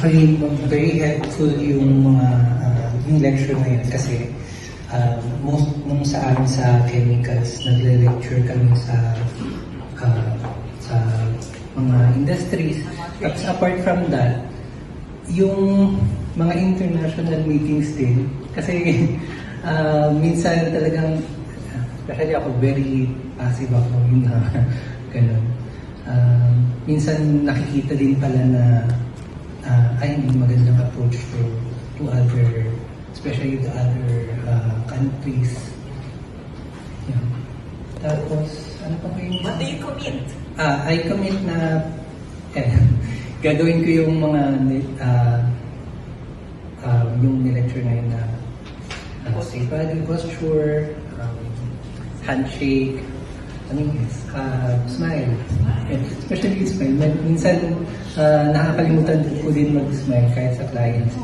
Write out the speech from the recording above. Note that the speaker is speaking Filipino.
Actually, very helpful yung mga yung lecture na yun kasi most nung sa amin sa chemicals, nagle-lecture kami sa mga industries. Tapos apart from that, yung mga international meetings din, kasi minsan talagang, especially ako, very passive ako, yung ganun. Minsan nakikita din pala na ay hindi magandang approach to other, especially the other countries. Yeah. Tapos, ano pa ba yung... What do you commit? I commit na gagawin ko yung mga yung lecture na yun na safe body posture, handshake, smile. Especially yung smile. Minsan nakakalimutan ko din mag-smile kahit sa clients.